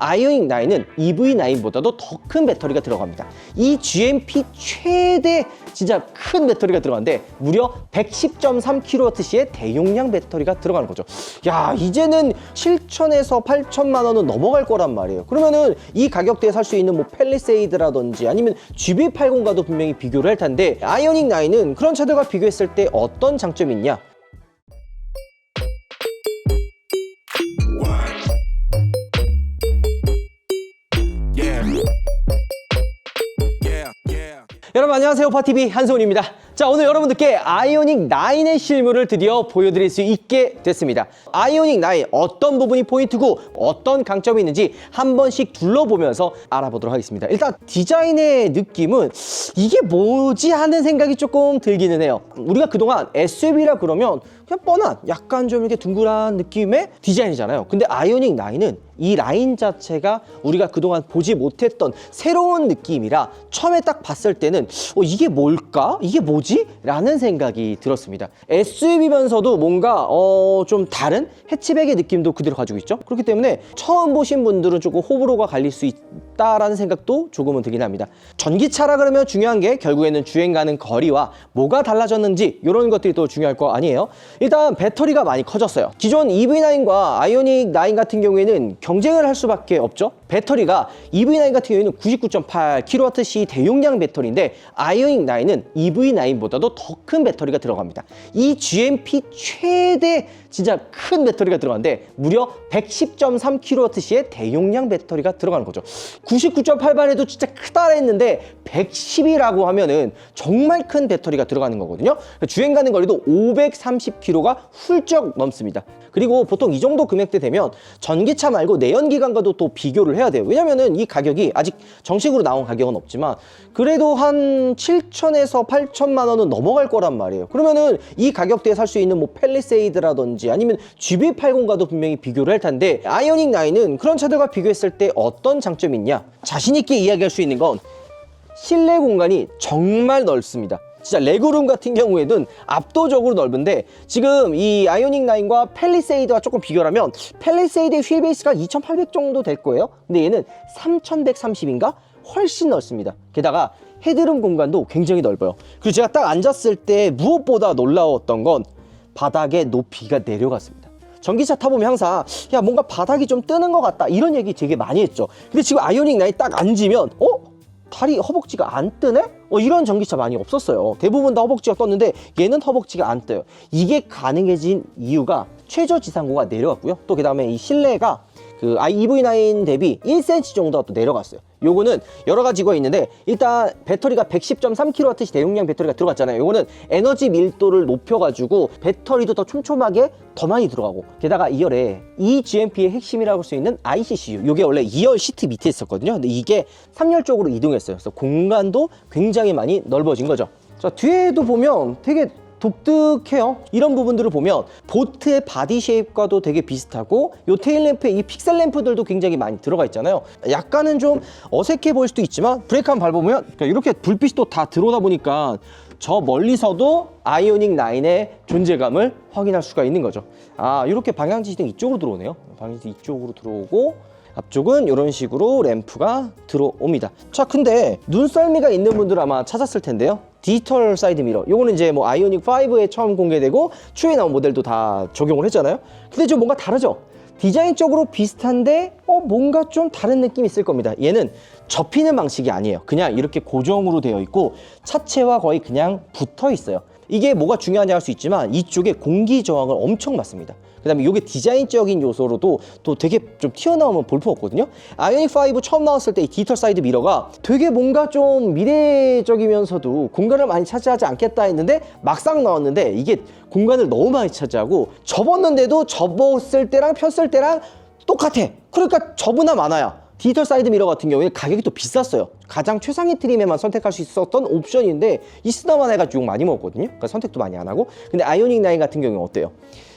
아이오닉 9은 EV9보다도 더 큰 배터리가 들어갑니다. 이 GMP 최대 진짜 큰 배터리가 들어가는데 무려 110.3kWh의 대용량 배터리가 들어가는 거죠. 야, 이제는 7천에서 8천만 원은 넘어갈 거란 말이에요. 그러면은 이 가격대에 살 수 있는 뭐 팰리세이드라든지 아니면 GB80과도 분명히 비교를 할 텐데, 아이오닉 9은 그런 차들과 비교했을 때 어떤 장점이 있냐? 여러분 안녕하세요. 파TV 한소훈입니다. 자, 오늘 여러분들께 아이오닉 9의 실물을 드디어 보여드릴 수 있게 됐습니다. 아이오닉 9 어떤 부분이 포인트고 어떤 강점이 있는지 한 번씩 둘러보면서 알아보도록 하겠습니다. 일단 디자인의 느낌은 이게 뭐지 하는 생각이 조금 들기는 해요. 우리가 그동안 SUV라 그러면 그냥 뻔한 약간 좀 이렇게 둥그란 느낌의 디자인이잖아요. 근데 아이오닉 9은 이 라인 자체가 우리가 그동안 보지 못했던 새로운 느낌이라 처음에 딱 봤을 때는 이게 뭘까? 이게 뭐지? 라는 생각이 들었습니다. SUV면서도 뭔가 좀 다른 해치백의 느낌도 그대로 가지고 있죠. 그렇기 때문에 처음 보신 분들은 조금 호불호가 갈릴 수 있다라는 생각도 조금은 들긴 합니다. 전기차라 그러면 중요한 게 결국에는 주행 가는 거리와 뭐가 달라졌는지 이런 것들이 또 중요할 거 아니에요. 일단 배터리가 많이 커졌어요. 기존 EV9과 아이오닉 9 같은 경우에는 경쟁을 할 수밖에 없죠. 배터리가 EV9 같은 경우에는 99.8kWh 대용량 배터리인데 아이오닉 9은 EV9보다도 더 큰 배터리가 들어갑니다. 이 GMP 최대 진짜 큰 배터리가 들어가는데 무려 110.3kWh의 대용량 배터리가 들어가는 거죠. 99.8만 해도 진짜 크다 했는데 110이라고 하면은 정말 큰 배터리가 들어가는 거거든요. 주행 가는 거리도 530km가 훌쩍 넘습니다. 그리고 보통 이 정도 금액대 되면 전기차 말고 내연기관과도 또 비교를 해야 돼요. 왜냐면은 이 가격이 아직 정식으로 나온 가격은 없지만 그래도 한 7천에서 8천만 원은 넘어갈 거란 말이에요. 그러면은 이 가격대에 살 수 있는 뭐 팰리세이드라든지 아니면 GB80과도 분명히 비교를 할 텐데, 아이오닉 9은 그런 차들과 비교했을 때 어떤 장점이 있냐? 자신 있게 이야기할 수 있는 건 실내 공간이 정말 넓습니다. 진짜 레그룸 같은 경우에는 압도적으로 넓은데, 지금 이 아이오닉 9과 팰리세이드와 조금 비교를 하면 팰리세이드의 휠베이스가 2800 정도 될 거예요. 근데 얘는 3130인가? 훨씬 넓습니다. 게다가 헤드룸 공간도 굉장히 넓어요. 그리고 제가 딱 앉았을 때 무엇보다 놀라웠던 건 바닥의 높이가 내려갔습니다. 전기차 타보면 항상 야 뭔가 바닥이 좀 뜨는 것 같다 이런 얘기 되게 많이 했죠. 근데 지금 아이오닉 9이 딱 앉으면 다리 허벅지가 안 뜨네? 이런 전기차 많이 없었어요. 대부분 다 허벅지가 떴는데 얘는 허벅지가 안 떠요. 이게 가능해진 이유가 최저 지상고가 내려갔고요. 또 그 다음에 이 실내가 그 EV9 대비 1cm 정도가 또 내려갔어요. 요거는 여러 가지가 있는데, 일단 배터리가 110.3kWh 대용량 배터리가 들어갔잖아요. 요거는 에너지 밀도를 높여가지고 배터리도 더 촘촘하게 더 많이 들어가고, 게다가 2열에 이 GMP의 핵심이라고 할 수 있는 ICCU, 요게 원래 2열 시트 밑에 있었거든요. 근데 이게 3열 쪽으로 이동했어요. 그래서 공간도 굉장히 많이 넓어진 거죠. 자, 뒤에도 보면 되게 독특해요. 이런 부분들을 보면 보트의 바디 쉐입과도 되게 비슷하고, 요 테일 램프에 이 픽셀 램프들도 굉장히 많이 들어가 있잖아요. 약간은 좀 어색해 보일 수도 있지만 브레이크 한번 밟으면 이렇게 불빛이 또 다 들어오다 보니까 저 멀리서도 아이오닉 9의 존재감을 확인할 수가 있는 거죠. 이렇게 방향지시등 이쪽으로 들어오네요. 방향지시등 이쪽으로 들어오고, 앞쪽은 이런 식으로 램프가 들어옵니다. 자, 근데 눈썰미가 있는 분들 아마 찾았을 텐데요. 디지털 사이드 미러, 요거는 이제 뭐 아이오닉 5에 처음 공개되고 추후에 나온 모델도 다 적용을 했잖아요. 근데 좀 뭔가 다르죠? 디자인적으로 비슷한데 뭔가 좀 다른 느낌이 있을 겁니다. 얘는 접히는 방식이 아니에요. 그냥 이렇게 고정으로 되어 있고 차체와 거의 그냥 붙어 있어요. 이게 뭐가 중요하냐 할 수 있지만 이쪽에 공기 저항을 엄청 받습니다. 그 다음에 이게 디자인적인 요소로도 또 되게 좀 튀어나오면 볼품없거든요. 아이오닉 5 처음 나왔을 때 이 디지털 사이드 미러가 되게 뭔가 좀 미래적이면서도 공간을 많이 차지하지 않겠다 했는데 막상 나왔는데 이게 공간을 너무 많이 차지하고, 접었는데도 접었을 때랑 폈을 때랑 똑같아. 그러니까 접으나 마나야. 디지털 사이드 미러 같은 경우에 가격이 또 비쌌어요. 가장 최상위 트림에만 선택할 수 있었던 옵션인데 있으나만 해가지고 욕 많이 먹었거든요. 그러니까 선택도 많이 안 하고. 근데 아이오닉 9 같은 경우는 어때요?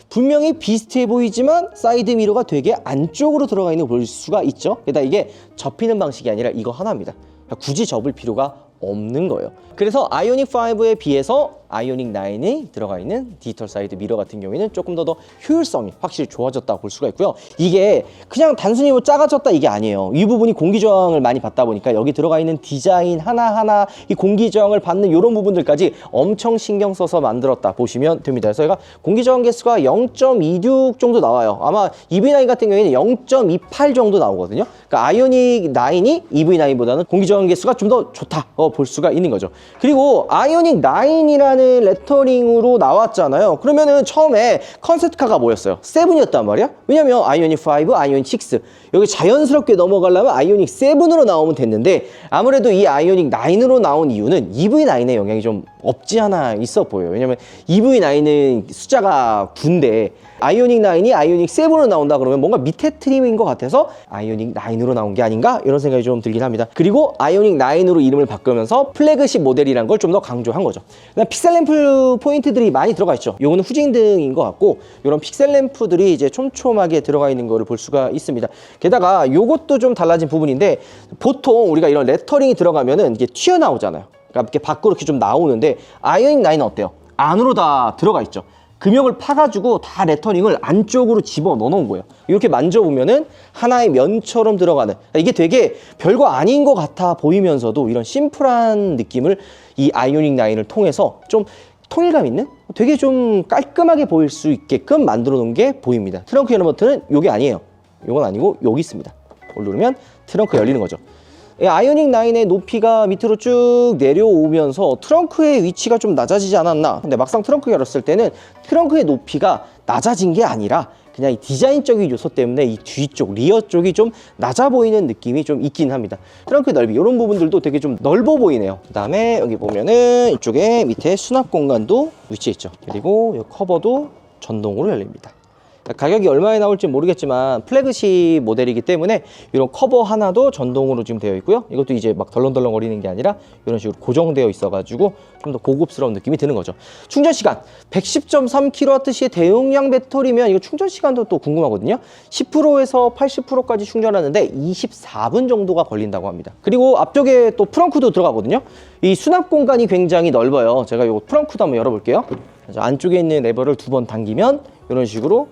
분명히 비슷해 보이지만 사이드 미러가 되게 안쪽으로 들어가 있는 걸 볼 수가 있죠. 게다가 이게 접히는 방식이 아니라 이거 하나입니다. 굳이 접을 필요가 없는 거예요. 그래서 아이오닉 5에 비해서 아이오닉 9이 들어가 있는 디지털 사이드 미러 같은 경우에는 조금 더 효율성이 확실히 좋아졌다고 볼 수가 있고요. 이게 그냥 단순히 뭐 작아졌다 이게 아니에요. 이 부분이 공기 저항을 많이 받다 보니까 여기 들어가 있는 디자인 하나하나 이 공기 저항을 받는 이런 부분들까지 엄청 신경 써서 만들었다 보시면 됩니다. 그래서 얘가 공기 저항 개수가 0.26 정도 나와요. 아마 EV9 같은 경우에는 0.28 정도 나오거든요. 그러니까 아이오닉 9이 EV9보다는 공기 저항 개수가 좀 더 좋다 볼 수가 있는 거죠. 그리고 아이오닉 9이라는 레터링으로 나왔잖아요. 그러면은 처음에 컨셉트카가 뭐였어요? 7이었단 말이야. 왜냐면 아이오닉 5, 아이오닉 6 여기 자연스럽게 넘어가려면 아이오닉 7으로 나오면 됐는데 아무래도 이 아이오닉 9으로 나온 이유는 EV9의 영향이 좀 없지 않아 있어 보여요. 왜냐면 EV9은 숫자가 9인데 아이오닉 9이 아이오닉 7으로 나온다 그러면 뭔가 밑에 트림인 것 같아서 아이오닉 9으로 나온 게 아닌가 이런 생각이 좀 들긴 합니다. 그리고 아이오닉 9으로 이름을 바꾸면서 플래그십 모델이란 걸 좀 더 강조한 거죠. 그다음 픽셀 램프 포인트들이 많이 들어가 있죠. 요거는 후진등인 것 같고 이런 픽셀 램프들이 이제 촘촘하게 들어가 있는 거를 볼 수가 있습니다. 게다가 요것도 좀 달라진 부분인데 보통 우리가 이런 레터링이 들어가면은 이게 튀어나오잖아요. 그러니까 이렇게 밖으로 이렇게 좀 나오는데 아이오닉 9은 어때요? 안으로 다 들어가 있죠. 금형을 파가지고 다 레터링을 안쪽으로 집어 넣어 놓은 거예요. 이렇게 만져보면은 하나의 면처럼 들어가는, 이게 되게 별거 아닌 것 같아 보이면서도 이런 심플한 느낌을 이 아이오닉 9을 통해서 좀 통일감 있는 되게 좀 깔끔하게 보일 수 있게끔 만들어 놓은 게 보입니다. 트렁크 여는 버튼은 이게 아니에요. 이건 아니고 여기 있습니다. 이걸 누르면 트렁크 열리는 거죠. 아이오닉 9의 높이가 밑으로 쭉 내려오면서 트렁크의 위치가 좀 낮아지지 않았나. 근데 막상 트렁크 열었을 때는 트렁크의 높이가 낮아진 게 아니라 그냥 이 디자인적인 요소 때문에 이 뒤쪽, 리어 쪽이 좀 낮아 보이는 느낌이 좀 있긴 합니다. 트렁크의 넓이, 이런 부분들도 되게 좀 넓어 보이네요. 그 다음에 여기 보면은 이쪽에 밑에 수납 공간도 위치해 있죠. 그리고 이 커버도 전동으로 열립니다. 가격이 얼마에 나올지 모르겠지만 플래그십 모델이기 때문에 이런 커버 하나도 전동으로 지금 되어 있고요. 이것도 이제 막 덜렁덜렁 거리는 게 아니라 이런 식으로 고정되어 있어가지고 좀 더 고급스러운 느낌이 드는 거죠. 충전 시간 110.3kWh의 대용량 배터리면 이거 충전 시간도 또 궁금하거든요. 10%에서 80%까지 충전하는데 24분 정도가 걸린다고 합니다. 그리고 앞쪽에 또 트렁크도 들어가거든요. 이 수납 공간이 굉장히 넓어요. 제가 이 트렁크도 한번 열어볼게요. 안쪽에 있는 레버를 2번 당기면 이런 식으로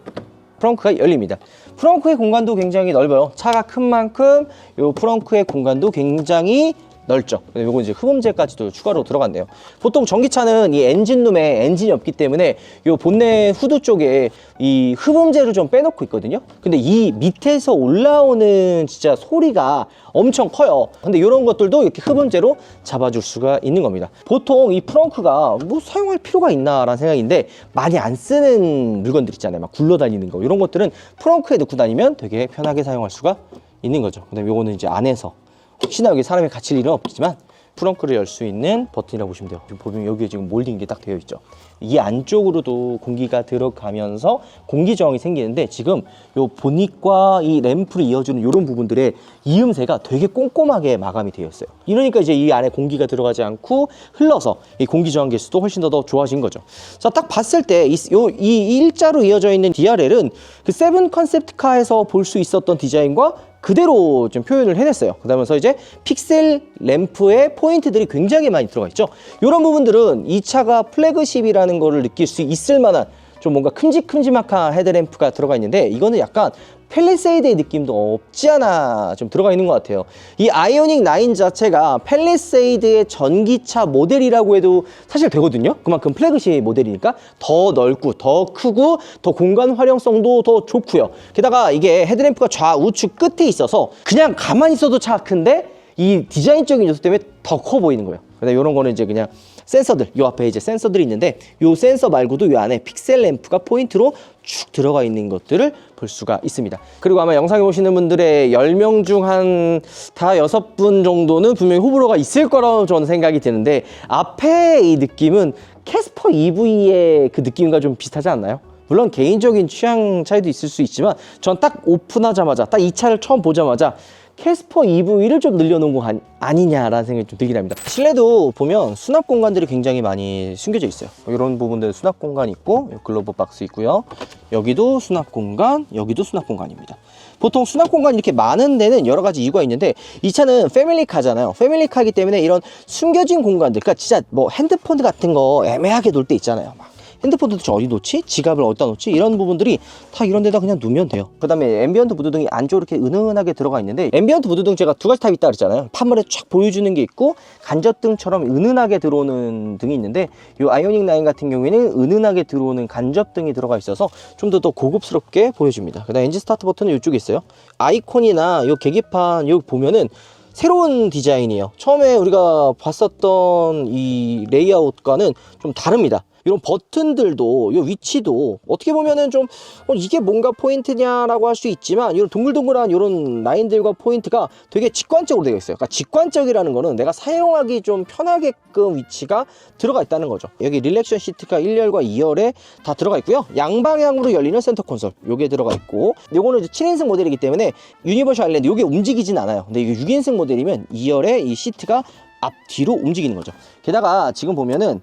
트렁크가 열립니다. 트렁크의 공간도 굉장히 넓어요. 차가 큰 만큼 이 트렁크의 공간도 굉장히 넓죠. 근데 이거 이제 흡음재까지도 추가로 들어간대요. 보통 전기차는 이 엔진룸에 엔진이 없기 때문에 이 본넷 후드 쪽에 이 흡음재를 좀 빼놓고 있거든요. 근데 이 밑에서 올라오는 진짜 소리가 엄청 커요. 근데 이런 것들도 이렇게 흡음재로 잡아줄 수가 있는 겁니다. 보통 이 트렁크가 뭐 사용할 필요가 있나라는 생각인데 많이 안 쓰는 물건들 있잖아요. 막 굴러다니는 거 이런 것들은 트렁크에 넣고 다니면 되게 편하게 사용할 수가 있는 거죠. 근데 요거는 이제 안에서 혹시나 여기 사람이 갇힐 일은 없지만 트렁크를 열 수 있는 버튼이라고 보시면 돼요. 지금 보면 여기에 지금 몰딩 게 딱 되어 있죠. 이 안쪽으로도 공기가 들어가면서 공기 저항이 생기는데 지금 요 보닛과 이 램프를 이어주는 이런 부분들의 이음새가 되게 꼼꼼하게 마감이 되어 있어요. 이러니까 이제 이 안에 공기가 들어가지 않고 흘러서 이 공기 저항 개수도 훨씬 더 좋아진 거죠. 자, 딱 봤을 때 이 일자로 이어져 있는 DRL은 그 세븐 컨셉트카에서 볼 수 있었던 디자인과 그대로 좀 표현을 해냈어요. 그러면서 이제 픽셀 램프의 포인트들이 굉장히 많이 들어가 있죠. 이런 부분들은 이 차가 플래그십이라는 거를 느낄 수 있을 만한 좀 뭔가 큼직큼직한 헤드램프가 들어가 있는데 이거는 약간 팰리세이드의 느낌도 없지 않아 좀 들어가 있는 것 같아요. 이 아이오닉 9 자체가 팰리세이드의 전기차 모델이라고 해도 사실 되거든요. 그만큼 플래그십 모델이니까 더 넓고 더 크고 더 공간 활용성도 더 좋고요. 게다가 이게 헤드램프가 좌우측 끝에 있어서 그냥 가만히 있어도 차가 큰데 이 디자인적인 요소 때문에 더 커 보이는 거예요. 근데 이런 거는 이제 그냥 센서들, 요 앞에 이제 센서들이 있는데 요 센서 말고도 요 안에 픽셀 램프가 포인트로 쭉 들어가 있는 것들을 볼 수가 있습니다. 그리고 아마 영상에 보시는 분들의 10명 중 한 다 6분 정도는 분명히 호불호가 있을 거라고 저는 생각이 드는데 앞에 이 느낌은 캐스퍼 EV의 그 느낌과 좀 비슷하지 않나요? 물론 개인적인 취향 차이도 있을 수 있지만 전 딱 오픈하자마자 딱 이 차를 처음 보자마자 캐스퍼 EV를 좀 늘려놓은 거 아니냐라는 생각이 좀 들긴 합니다. 실내도 보면 수납 공간들이 굉장히 많이 숨겨져 있어요. 이런 부분들 수납 공간 있고 글로브 박스 있고요. 여기도 수납 공간, 여기도 수납 공간입니다. 보통 수납 공간이 이렇게 많은 데는 여러 가지 이유가 있는데 이 차는 패밀리카잖아요. 패밀리카이기 때문에 이런 숨겨진 공간들, 그러니까 진짜 뭐 핸드폰 같은 거 애매하게 놓을 때 있잖아요. 막 핸드폰도 저 어디 놓지? 지갑을 어디다 놓지? 이런 부분들이 다 이런 데다 그냥 놓으면 돼요. 그 다음에 앰비언트 무드등이 안쪽으로 이렇게 은은하게 들어가 있는데, 앰비언트 무드등 제가 두 가지 타입 있다 그랬잖아요. 판물에 쫙 보여주는 게 있고 간접등처럼 은은하게 들어오는 등이 있는데, 이 아이오닉 9 같은 경우에는 은은하게 들어오는 간접등이 들어가 있어서 좀 더 고급스럽게 보여줍니다. 그 다음에 엔진 스타트 버튼은 이쪽에 있어요. 아이콘이나 이 계기판 여기 보면은 새로운 디자인이에요. 처음에 우리가 봤었던 이 레이아웃과는 좀 다릅니다. 이런 버튼들도, 이 위치도 어떻게 보면은 좀 이게 뭔가 포인트냐라고 할 수 있지만, 이런 동글동글한 이런 라인들과 포인트가 되게 직관적으로 되어 있어요. 그러니까 직관적이라는 거는 내가 사용하기 좀 편하게끔 위치가 들어가 있다는 거죠. 여기 릴렉션 시트가 1열과 2열에 다 들어가 있고요. 양방향으로 열리는 센터 콘솔 요게 들어가 있고, 요거는 이제 7인승 모델이기 때문에 유니버셜 아일랜드 요게 움직이진 않아요. 근데 이게 6인승 모델이면 2열에 이 시트가 앞뒤로 움직이는 거죠. 게다가 지금 보면은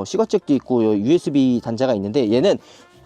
시거잭도 있고 USB 단자가 있는데, 얘는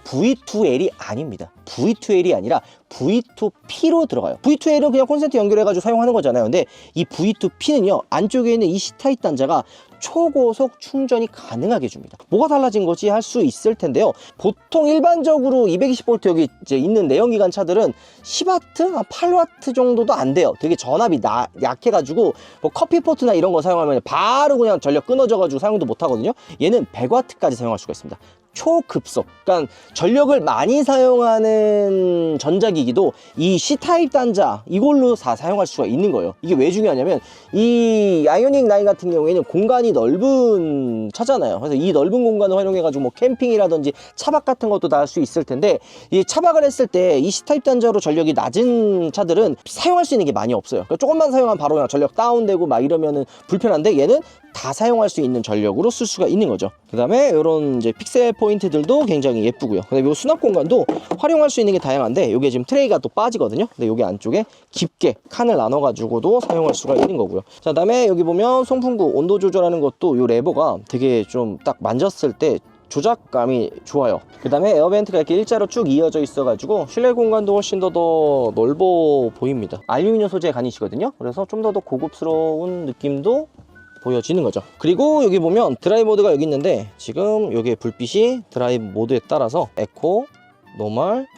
V2L이 아닙니다. V2L이 아니라 V2P로 들어가요. V2L은 그냥 콘센트 연결해가지고 사용하는 거잖아요. 근데 이 V2P는요, 안쪽에 있는 이 C타입 단자가 초고속 충전이 가능하게 해줍니다. 뭐가 달라진 거지 할 수 있을 텐데요. 보통 일반적으로 220V 여기 이제 있는 내연기관 차들은 10W, 한 8W 정도도 안 돼요. 되게 전압이 약해가지고 뭐 커피포트나 이런 거 사용하면 바로 그냥 전력 끊어져가지고 사용도 못 하거든요. 얘는 100W까지 사용할 수가 있습니다. 초급속, 그러니까 전력을 많이 사용하는 전자기기도 이 C타입 단자 이걸로 다 사용할 수가 있는 거예요. 이게 왜 중요하냐면, 이 아이오닉 9 같은 경우에는 공간이 넓은 차잖아요. 그래서 이 넓은 공간을 활용해가지고 뭐 캠핑이라든지 차박 같은 것도 다 할 수 있을 텐데, 이 차박을 했을 때 이 C타입 단자로 전력이 낮은 차들은 사용할 수 있는 게 많이 없어요. 그러니까 조금만 사용하면 바로 그냥 전력 다운되고 막 이러면은 불편한데, 얘는 다 사용할 수 있는 전력으로 쓸 수가 있는 거죠. 그 다음에 이런 이제 픽셀 포인트들도 굉장히 예쁘고요. 그 다음에 이 수납 공간도 활용할 수 있는 게 다양한데, 이게 지금 트레이가 또 빠지거든요. 근데 여기 안쪽에 깊게 칸을 나눠 가지고도 사용할 수가 있는 거고요. 자, 그 다음에 여기 보면 송풍구 온도 조절하는 것도 이 레버가 되게 좀 딱 만졌을 때 조작감이 좋아요. 그 다음에 에어벤트가 이렇게 일자로 쭉 이어져 있어 가지고 실내 공간도 훨씬 더 넓어 보입니다. 알루미늄 소재 간이시거든요. 그래서 좀 더 고급스러운 느낌도 보여지는 거죠. 그리고 여기 보면 드라이브 모드가 여기 있는데, 지금 여기에 불빛이 드라이브 모드에 따라서 에코, 노멀,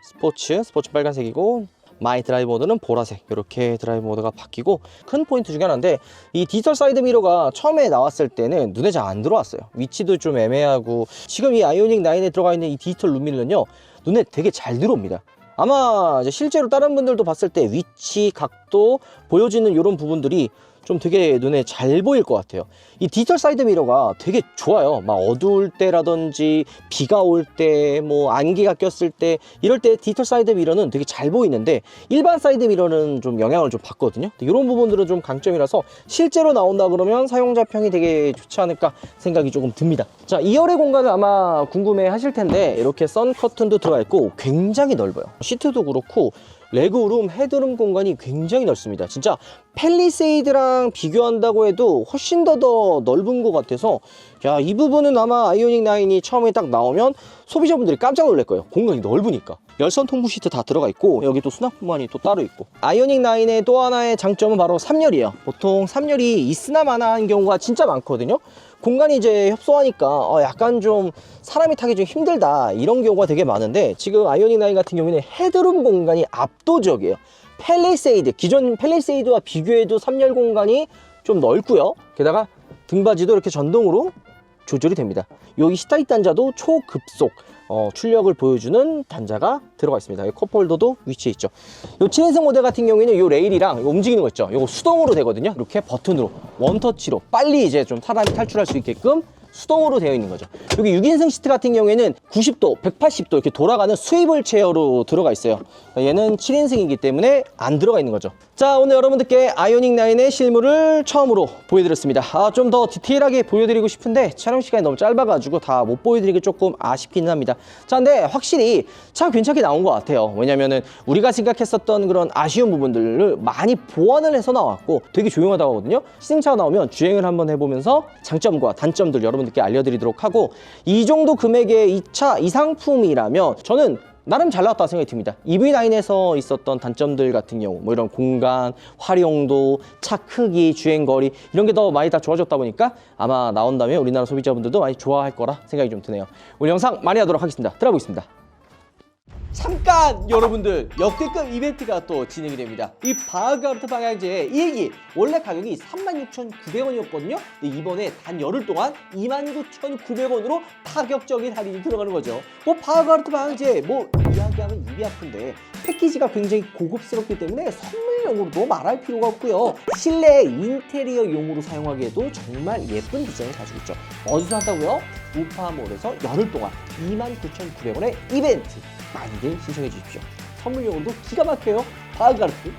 스포츠 빨간색이고, 마이 드라이브 모드는 보라색, 이렇게 드라이브 모드가 바뀌고, 큰 포인트 중에 하나인데, 이 디지털 사이드 미러가 처음에 나왔을 때는 눈에 잘 안 들어왔어요. 위치도 좀 애매하고, 지금 이 아이오닉 9에 들어가 있는 이 디지털 룸밀러는요, 눈에 되게 잘 들어옵니다. 아마 이제 실제로 다른 분들도 봤을 때 위치, 각도 보여지는 이런 부분들이 좀 되게 눈에 잘 보일 것 같아요. 이 디지털 사이드 미러가 되게 좋아요. 막 어두울 때라든지 비가 올 때, 뭐 안개가 꼈을 때, 이럴 때 디지털 사이드 미러는 되게 잘 보이는데, 일반 사이드 미러는 좀 영향을 좀 받거든요. 이런 부분들은 좀 강점이라서 실제로 나온다 그러면 사용자 평이 되게 좋지 않을까 생각이 조금 듭니다. 자, 2열의 공간을 아마 궁금해 하실 텐데, 이렇게 선 커튼도 들어가 있고 굉장히 넓어요. 시트도 그렇고 레그룸, 헤드룸 공간이 굉장히 넓습니다. 진짜 팰리세이드랑 비교한다고 해도 훨씬 더 넓은 것 같아서, 야, 이 부분은 아마 아이오닉 9이 처음에 딱 나오면 소비자분들이 깜짝 놀랄 거예요. 공간이 넓으니까. 열선 통부 시트 다 들어가 있고, 여기 또 수납 공간이 또 따로 있고. 아이오닉 9의 또 하나의 장점은 바로 3열이에요. 보통 3열이 있으나 마나한 경우가 진짜 많거든요. 공간이 이제 협소하니까 약간 좀 사람이 타기 좀 힘들다, 이런 경우가 되게 많은데, 지금 아이오닉 9 같은 경우에는 헤드룸 공간이 압도적이에요. 팰리세이드, 기존 팰리세이드와 비교해도 3열 공간이 좀 넓고요. 게다가 등받이도 이렇게 전동으로 조절이 됩니다. 여기 C타입 단자도 초급속 출력을 보여주는 단자가 들어가 있습니다. 컵홀더도 위치해 있죠. 이 7인승 모델 같은 경우에는 이 레일이랑 요 움직이는 거 있죠. 이거 수동으로 되거든요. 이렇게 버튼으로 원터치로 빨리 이제 좀 사람이 탈출할 수 있게끔 수동으로 되어 있는 거죠. 여기 6인승 시트 같은 경우에는 90도, 180도 이렇게 돌아가는 스위블 체어로 들어가 있어요. 얘는 7인승이기 때문에 안 들어가 있는 거죠. 자, 오늘 여러분들께 아이오닉 9의 실물을 처음으로 보여드렸습니다. 좀 더 디테일하게 보여드리고 싶은데 촬영 시간이 너무 짧아가지고 다 못 보여드리기 조금 아쉽긴 합니다. 자, 근데 확실히 참 괜찮게 나온 것 같아요. 왜냐면은 우리가 생각했었던 그런 아쉬운 부분들을 많이 보완을 해서 나왔고, 되게 조용하다고 하거든요. 시승차가 나오면 주행을 한번 해보면서 장점과 단점들 여러분들께 알려드리도록 하고, 이 정도 금액의 이 차, 이 상품이라면 저는 나름 잘 나왔다고 생각이 듭니다. EV9에서 있었던 단점들 같은 경우 뭐 이런 공간, 활용도, 차 크기, 주행거리 이런 게 더 많이 다 좋아졌다 보니까 아마 나온 다음에 우리나라 소비자분들도 많이 좋아할 거라 생각이 좀 드네요. 오늘 영상 많이 하도록 하겠습니다. 들어보겠습니다. 잠깐 여러분들, 역대급 이벤트가 또 진행이 됩니다. 이 바하그라프트 방향제 1기 원래 가격이 36,900원이었거든요. 근데 이번에 단 열흘 동안 29,900원으로 파격적인 할인이 들어가는 거죠. 뭐 바하그라프트 방향제 뭐 이야기하면 입이 아픈데 패키지가 굉장히 고급스럽기 때문에 선물용으로도 말할 필요가 없고요. 실내 인테리어용으로 사용하기에도 정말 예쁜 디자인을 가지고 있죠. 어디서 한다고요? 우파몰에서 열흘 동안 29,900원의 이벤트 많이들 신청해 주십시오. 선물용으로도 기가 막혀요. 바하그라프트